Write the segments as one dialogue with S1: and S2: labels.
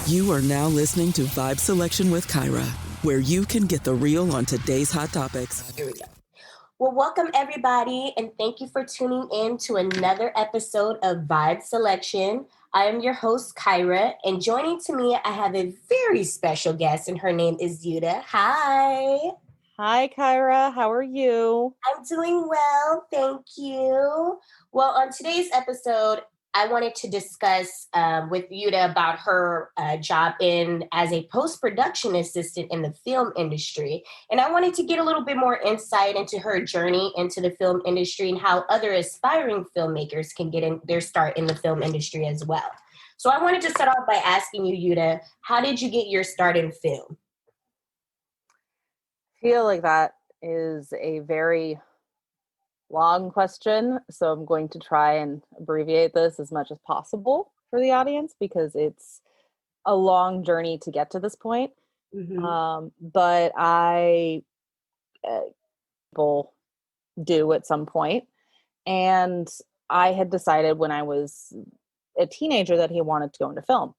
S1: You are now listening to Vibe Selection with Kyra, where you can get the real on today's hot topics.
S2: Here we go. Well, welcome everybody, and thank you for tuning in to another episode of Vibe Selection. I am your host, Kyra, and joining to me, I have a very special guest, and her name is Jytte. Hi.
S3: Hi, Kyra. How are you?
S2: I'm doing well, thank you. Well, on today's episode, I wanted to discuss with Jytte about her job as a post-production assistant in the film industry. And I wanted to get a little bit more insight into her journey into the film industry and how other aspiring filmmakers can get in their start in the film industry as well. So I wanted to start off by asking you, Jytte, how did you get your start in film?
S3: I feel like that is a very long question, so I'm going to try and abbreviate this as much as possible for the audience because it's a long journey to get to this point.
S2: Mm-hmm.
S3: But I will do at some point. And I had decided when I was a teenager that he wanted to go into film.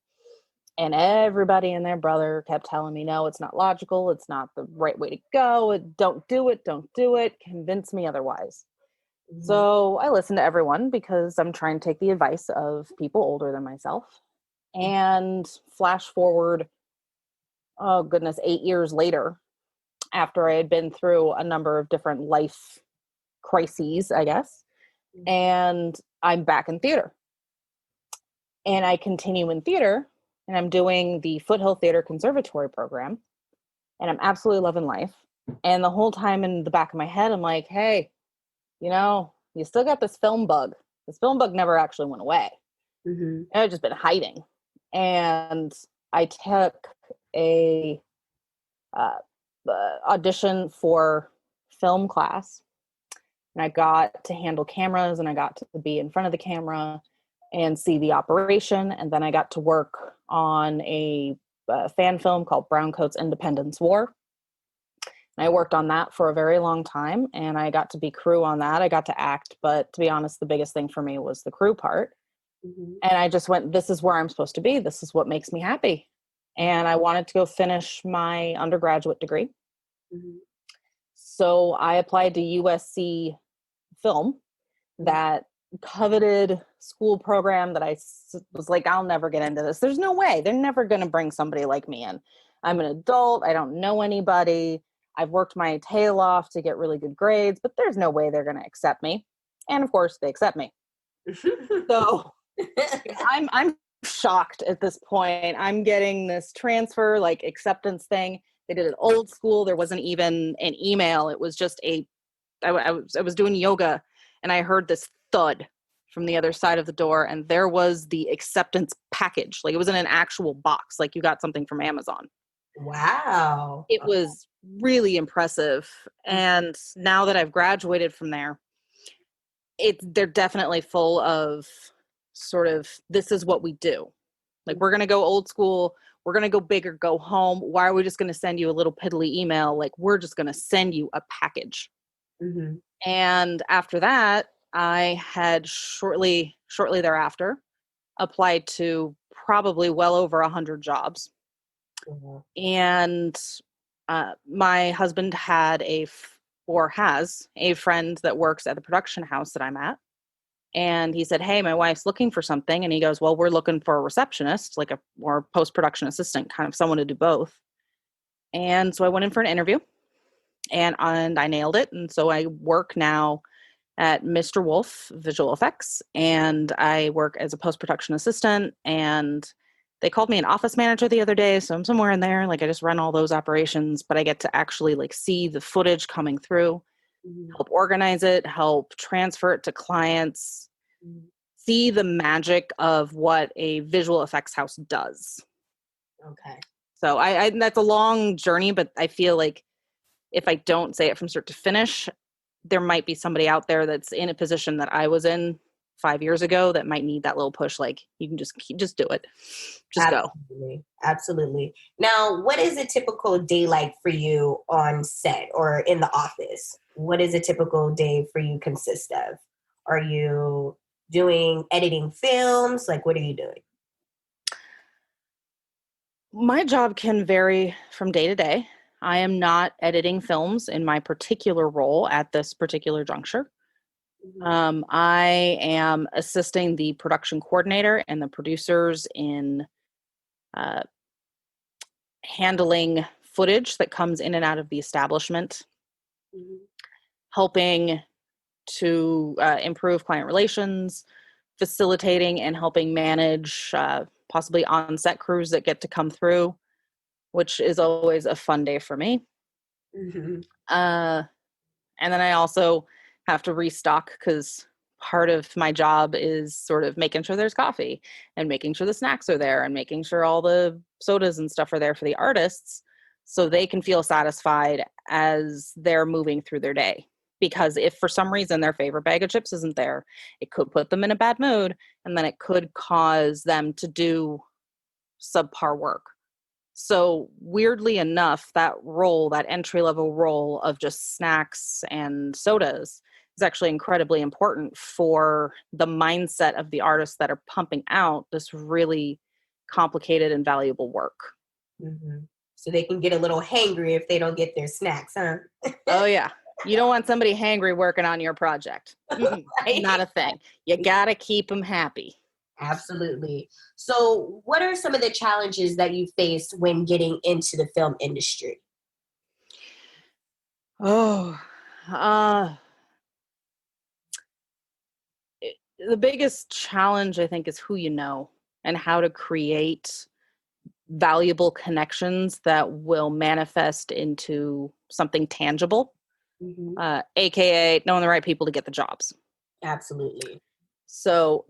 S3: And everybody and their brother kept telling me, no, it's not logical. It's not the right way to go. Don't do it. Don't do it. Convince me otherwise. Mm-hmm. So I listened to everyone because I'm trying to take the advice of people older than myself. And flash forward, 8 years later, after I had been through a number of different life crises, I guess, and I'm back in theater. And I continue in theater. And I'm doing the Foothill Theater Conservatory program. And I'm absolutely loving life. And the whole time in the back of my head, I'm like, hey, you still got this film bug. This film bug never actually went away. Mm-hmm. I've just been hiding. And I took a audition for film class. And I got to handle cameras and I got to be in front of the camera and see the operation. And then I got to work on a fan film called Browncoat's Independence War. And I worked on that for a very long time, and I got to be crew on that. I got to act, but to be honest, the biggest thing for me was the crew part. Mm-hmm. And I just went, this is where I'm supposed to be. This is what makes me happy. And I wanted to go finish my undergraduate degree. Mm-hmm. So I applied to USC Film, that coveted school program that I was like, I'll never get into this. There's no way. They're never going to bring somebody like me in. I'm an adult. I don't know anybody. I've worked my tail off to get really good grades, but there's no way they're going to accept me. And of course they accept me. So I'm shocked at this point. I'm getting this transfer, acceptance thing. They did it old school. There wasn't even an email. It was just I was doing yoga and I heard this thud from the other side of the door, and there was the acceptance package. It was in an actual box, like you got something from Amazon.
S2: Wow.
S3: It was really impressive. And now that I've graduated from there, they're definitely full of sort of, this is what we do. We're going to go old school. We're going to go big or go home. Why are we just going to send you a little piddly email? We're just going to send you a package. Mm-hmm. And after that, I had shortly thereafter applied to probably well over 100 jobs. Mm-hmm. And my husband has a friend that works at the production house that I'm at. And he said, hey, my wife's looking for something. And he goes, well, we're looking for a receptionist, or post-production assistant, kind of someone to do both. And so I went in for an interview and I nailed it. And so I work now at Mr. Wolf Visual Effects, and I work as a post-production assistant, and they called me an office manager the other day. So I'm somewhere in there. I just run all those operations, but I get to actually see the footage coming through, help organize it, help transfer it to clients, see the magic of what a visual effects house does.
S2: Okay.
S3: So I that's a long journey, but I feel like if I don't say it from start to finish, there might be somebody out there that's in a position that I was in 5 years ago that might need that little push. You can just do it. Just
S2: Absolutely.
S3: go.
S2: Absolutely. Now, what is a typical day like for you on set or in the office? What is a typical day for you consist of? Are you editing films? What are you doing?
S3: My job can vary from day to day. I am not editing films in my particular role at this particular juncture. I am assisting the production coordinator and the producers in uh, handling footage that comes in and out of the establishment, helping to improve client relations, facilitating and helping manage possibly on-set crews that get to come through, which is always a fun day for me. And then I also have to restock because part of my job is sort of making sure there's coffee and making sure the snacks are there and making sure all the sodas and stuff are there for the artists so they can feel satisfied as they're moving through their day. Because if for some reason their favorite bag of chips isn't there, it could put them in a bad mood, and then it could cause them to do subpar work. So weirdly enough, that role, that entry-level role of just snacks and sodas is actually incredibly important for the mindset of the artists that are pumping out this really complicated and valuable work.
S2: So they can get a little hangry if they don't get their snacks, huh?
S3: Oh, yeah. You don't want somebody hangry working on your project. Right? Not a thing. You got to keep them happy.
S2: Absolutely. So what are some of the challenges that you faced when getting into the film industry?
S3: The biggest challenge, I think, is who you know and how to create valuable connections that will manifest into something tangible, aka knowing the right people to get the jobs.
S2: Absolutely.
S3: So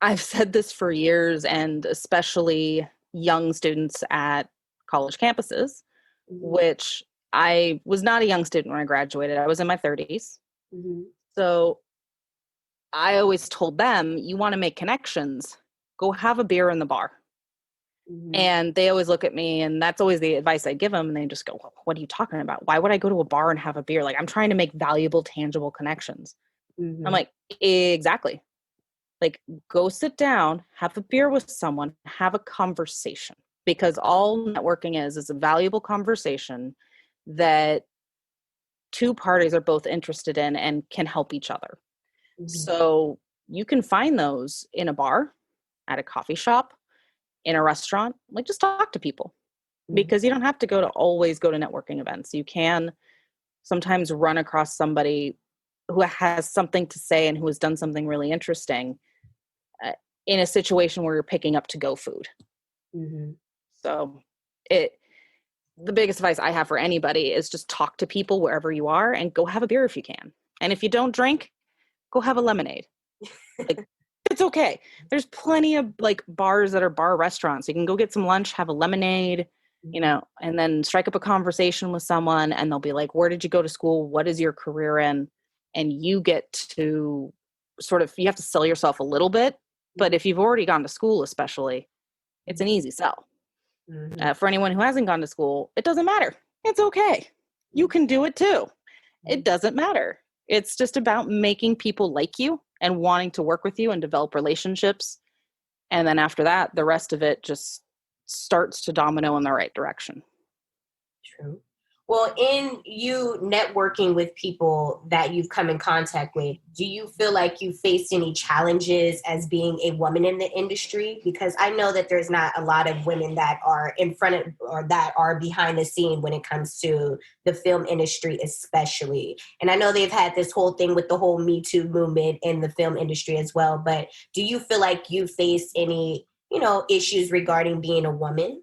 S3: I've said this for years, and especially young students at college campuses, which I was not a young student when I graduated. I was in my 30s. So I always told them, you want to make connections, go have a beer in the bar. And they always look at me, and that's always the advice I give them. And they just go, what are you talking about? Why would I go to a bar and have a beer? Like, I'm trying to make valuable, tangible connections. I'm like, exactly. Like, go sit down, have a beer with someone, have a conversation, because all networking is a valuable conversation that two parties are both interested in and can help each other. So you can find those in a bar, at a coffee shop, in a restaurant. Like, just talk to people, because you don't have to always go to networking events. You can sometimes run across somebody who has something to say and who has done something really interesting in a situation where you're picking up to-go food. So the biggest advice I have for anybody is just talk to people wherever you are and go have a beer if you can. And if you don't drink, go have a lemonade. Like, it's okay. There's plenty of like bars that are bar restaurants. You can go get some lunch, have a lemonade, and then strike up a conversation with someone, and they'll be like, where did you go to school? What is your career in? And you get to you have to sell yourself a little bit. But if you've already gone to school, especially, it's an easy sell. For anyone who hasn't gone to school, it doesn't matter. It's okay. You can do it too. It doesn't matter. It's just about making people like you and wanting to work with you and develop relationships. And then after that, the rest of it just starts to domino in the right direction.
S2: True. Well, in you networking with people that you've come in contact with, do you feel like you faced any challenges as being a woman in the industry? Because I know that there's not a lot of women that are in front of or that are behind the scene when it comes to the film industry, especially. And I know they've had this whole thing with the whole Me Too movement in the film industry as well. But do you feel like you faced any, issues regarding being a woman?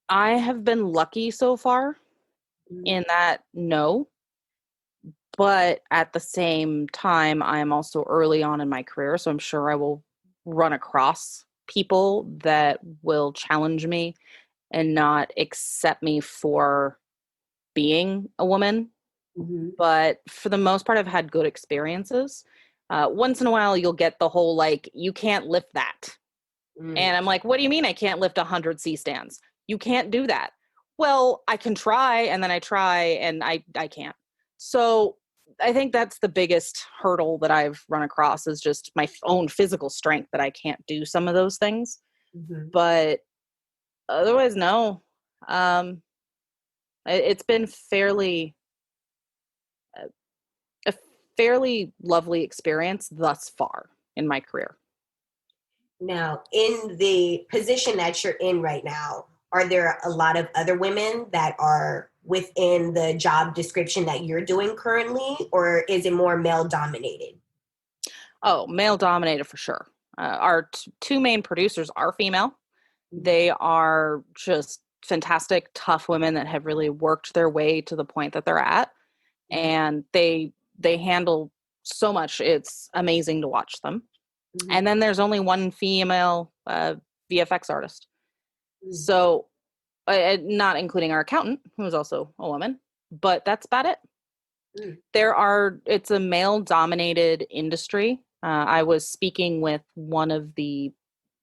S3: I have been lucky so far in that, no. But at the same time, I am also early on in my career, so I'm sure I will run across people that will challenge me and not accept me for being a woman. But for the most part, I've had good experiences. Once in a while, you'll get the whole, like, you can't lift that. And I'm like, what do you mean I can't lift 100 C-stands? You can't do that. Well, I can try, and then I try, and I can't. So I think that's the biggest hurdle that I've run across, is just my own physical strength, that I can't do some of those things.
S2: Mm-hmm.
S3: But otherwise, no. It's been a fairly lovely experience thus far in my career.
S2: Now, in the position that you're in right now, are there a lot of other women that are within the job description that you're doing currently, or is it more male dominated?
S3: Oh, male dominated for sure. Our two main producers are female. They are just fantastic, tough women that have really worked their way to the point that they're at. And they handle so much. It's amazing to watch them.
S2: Mm-hmm.
S3: And then there's only one female VFX artist.
S2: Mm-hmm.
S3: So not including our accountant, who is also a woman, but that's about it. It's a male dominated industry. I was speaking with one of the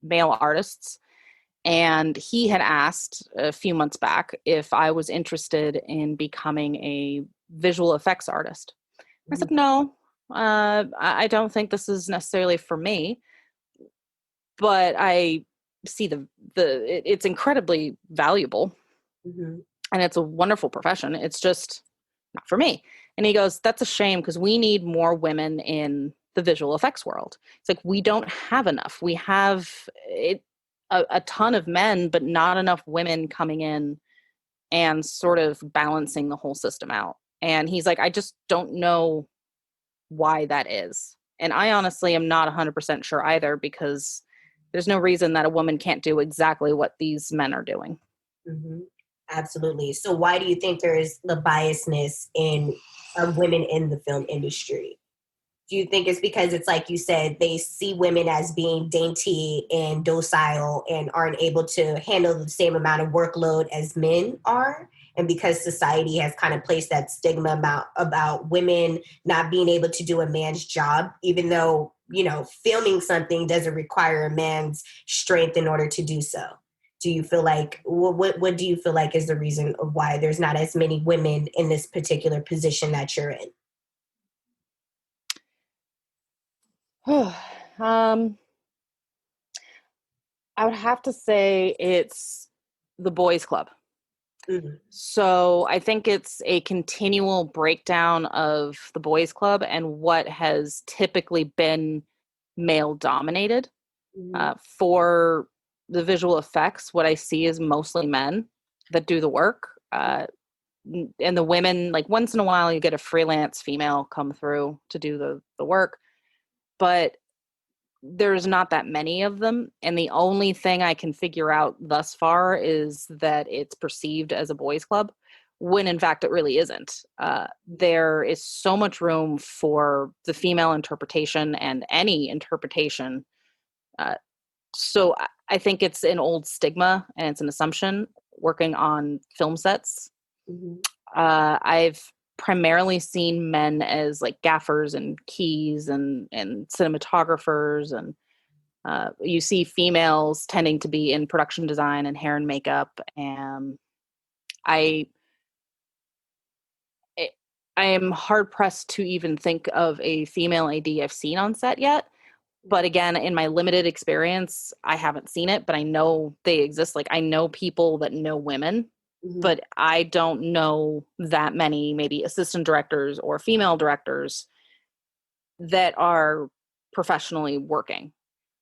S3: male artists, and he had asked a few months back if I was interested in becoming a visual effects artist. I said, no, I don't think this is necessarily for me, but I see it's incredibly valuable, and it's a wonderful profession. It's just not for me. And he goes, that's a shame, because we need more women in the visual effects world. It's like, we don't have enough. We have a ton of men, but not enough women coming in and sort of balancing the whole system out. And he's like, I just don't know why that is. And I honestly am not 100% sure either, because there's no reason that a woman can't do exactly what these men are doing.
S2: Mm-hmm. Absolutely. So why do you think there is the biasness in women in the film industry? Do you think it's because it's like you said, they see women as being dainty and docile and aren't able to handle the same amount of workload as men are? And because society has kind of placed that stigma about women not being able to do a man's job, even though, filming something doesn't require a man's strength in order to do so. Do you feel like, what do you feel like is the reason of why there's not as many women in this particular position that you're in?
S3: I would have to say it's the boys club.
S2: Mm-hmm.
S3: So I think it's a continual breakdown of the boys club and what has typically been male dominated. For the visual effects, what I see is mostly men that do the work. And the women, like, once in a while you get a freelance female come through to do the work, but there's not that many of them. And the only thing I can figure out thus far is that it's perceived as a boys club, when in fact it really isn't. There is so much room for the female interpretation and any interpretation. So I think it's an old stigma, and it's an assumption working on film sets. I've primarily seen men as like gaffers and keys and cinematographers, and you see females tending to be in production design and hair and makeup. And I am hard pressed to even think of a female AD I've seen on set yet. But again, in my limited experience, I haven't seen it, but I know they exist. Like, I know people that know women, but I don't know that many, maybe assistant directors or female directors that are professionally working.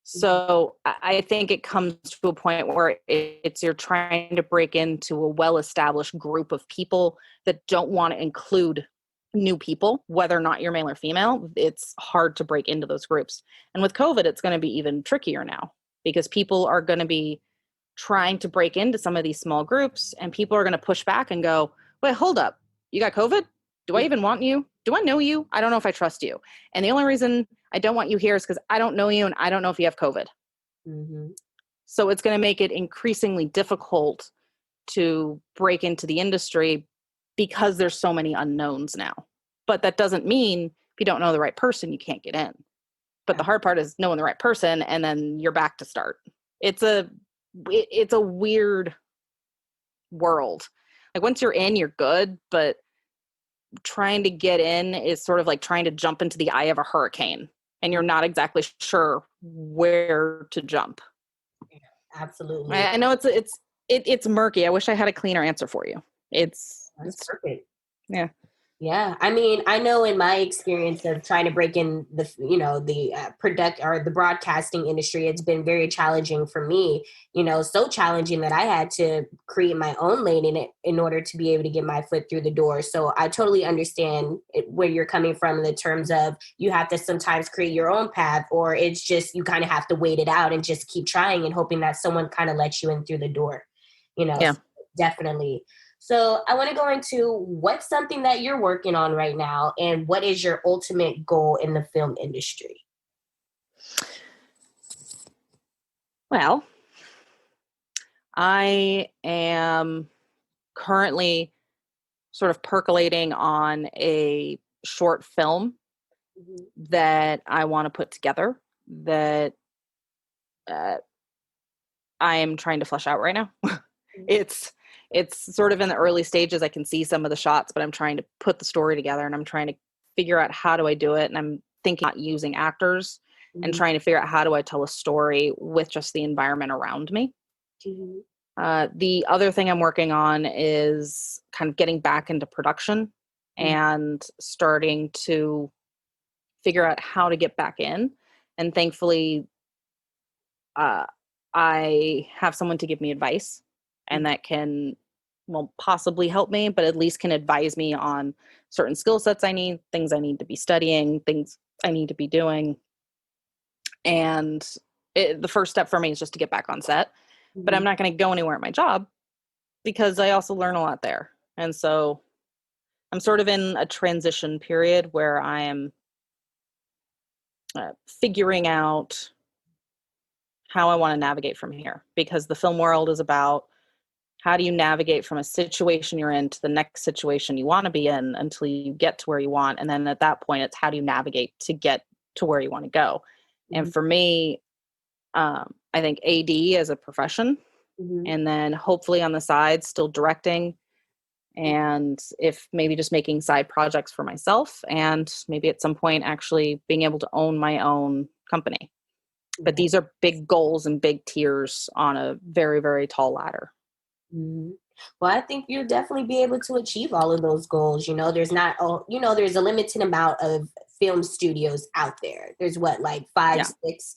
S3: So I think it comes to a point where you're trying to break into a well-established group of people that don't want to include new people, whether or not you're male or female. It's hard to break into those groups. And with COVID, it's going to be even trickier now, because people are going to be trying to break into some of these small groups, and people are going to push back and go, wait, hold up. You got COVID? Do I even want you? Do I know you? I don't know if I trust you. And the only reason I don't want you here is because I don't know you and I don't know if you have COVID. So it's going to make it increasingly difficult to break into the industry, because there's so many unknowns now. But that doesn't mean if you don't know the right person, you can't get in. But the hard part is knowing the right person, and then you're back to start. It's a weird world. Like, once you're in, you're good, but trying to get in is sort of like trying to jump into the eye of a hurricane, and you're not exactly sure where to jump.
S2: Absolutely.
S3: I know it's murky. I wish I had a cleaner answer for you.
S2: That's
S3: It's
S2: perfect.
S3: yeah.
S2: Yeah, I mean, I know in my experience of trying to break in the product or the broadcasting industry, it's been very challenging for me. So challenging that I had to create my own lane in it in order to be able to get my foot through the door. So I totally understand where you're coming from in the terms of you have to sometimes create your own path, or it's just you kind of have to wait it out and just keep trying and hoping that someone kind of lets you in through the door.
S3: Yeah.
S2: So definitely. So I want to go into what's something that you're working on right now and what is your ultimate goal in the film industry?
S3: Well, I am currently sort of percolating on a short film that I want to put together that I am trying to flesh out right now. It's sort of in the early stages. I can see some of the shots, but I'm trying to put the story together, and I'm trying to figure out how do I do it. And I'm thinking about using actors and trying to figure out how do I tell a story with just the environment around me. The other thing I'm working on is kind of getting back into production and starting to figure out how to get back in. And thankfully, I have someone to give me advice, and that can, well, possibly help me, but at least can advise me on certain skill sets I need, things I need to be studying, things I need to be doing. And the first step for me is just to get back on set. But I'm not going to go anywhere at my job because I also learn a lot there. And so I'm sort of in a transition period where I am figuring out how I want to navigate from here, because the film world is about how do you navigate from a situation you're in to the next situation you want to be in until you get to where you want. And then at that point, it's how do you navigate to get to where you want to go. And for me, I think AD as a profession, and then hopefully on the side, still directing, and if maybe just making side projects for myself, and maybe at some point actually being able to own my own company. But these are big goals and big tiers on a very, very tall ladder.
S2: Well, I think you'll definitely be able to achieve all of those goals. There's there's a limited amount of film studios out there. There's like 5, 6.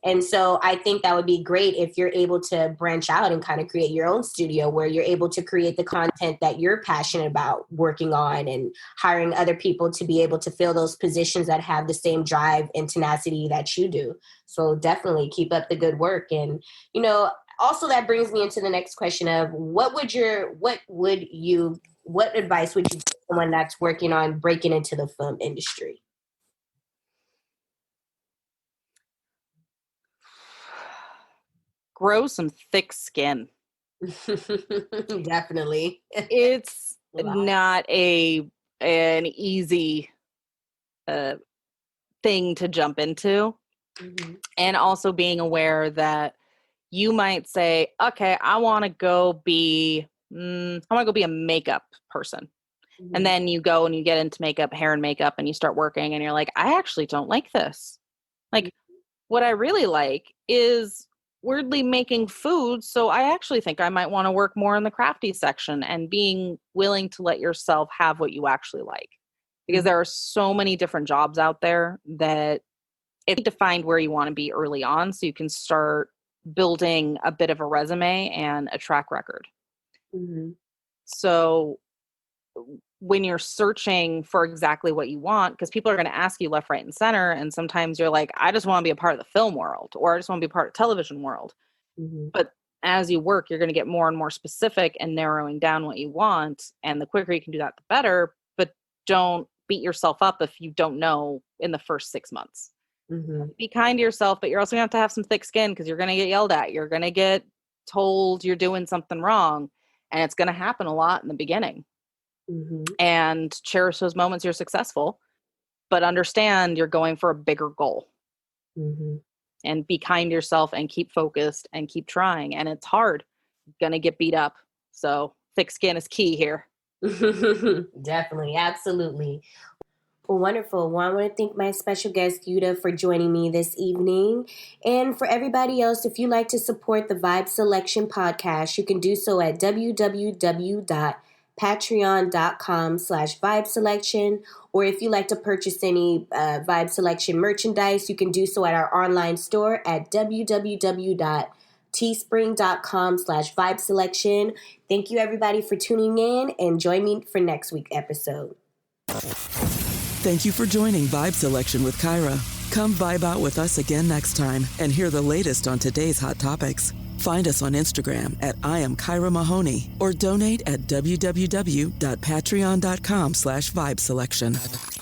S2: And so I think that would be great if you're able to branch out and kind of create your own studio where you're able to create the content that you're passionate about working on, and hiring other people to be able to fill those positions that have the same drive and tenacity that you do. So definitely keep up the good work. And, also that brings me into the next question of what advice would you give someone that's working on breaking into the film industry?
S3: Grow some thick skin.
S2: Definitely.
S3: It's not an easy thing to jump into. And also being aware that you might say, okay, I want to go be a makeup person. And then you go and you get into makeup, hair and makeup, and you start working and you're like, I actually don't like this. Like, what I really like is weirdly making food. So I actually think I might want to work more in the crafty section, and being willing to let yourself have what you actually like. Because there are so many different jobs out there that it's to find where you want to be early on so you can start building a bit of a resume and a track record. So when you're searching for exactly what you want, because people are going to ask you left, right, and center, and sometimes you're like, I just want to be a part of the film world, or I just want to be a part of television world. But as you work, you're going to get more and more specific and narrowing down what you want, and the quicker you can do that, the better. But don't beat yourself up if you don't know in the first 6 months. Be kind to yourself, but you're also going to have some thick skin, because you're going to get yelled at. You're going to get told you're doing something wrong, and it's going to happen a lot in the beginning. And cherish those moments you're successful, but understand you're going for a bigger goal. And be kind to yourself and keep focused and keep trying. And it's hard. You're going to get beat up. So thick skin is key here.
S2: Definitely, absolutely. Well, wonderful. Well, I want to thank my special guest, Jytte, for joining me this evening. And for everybody else, if you'd like to support the Vibe Selection podcast, you can do so at www.patreon.com/vibeselection. Or if you'd like to purchase any Vibe Selection merchandise, you can do so at our online store at www.teespring.com/vibeselection. Thank you, everybody, for tuning in, and join me for next week's episode.
S1: Thank you for joining Vibe Selection with Kyra. Come vibe out with us again next time and hear the latest on today's hot topics. Find us on Instagram at I am Kyra Mahoney or donate at www.patreon.com/vibeselection.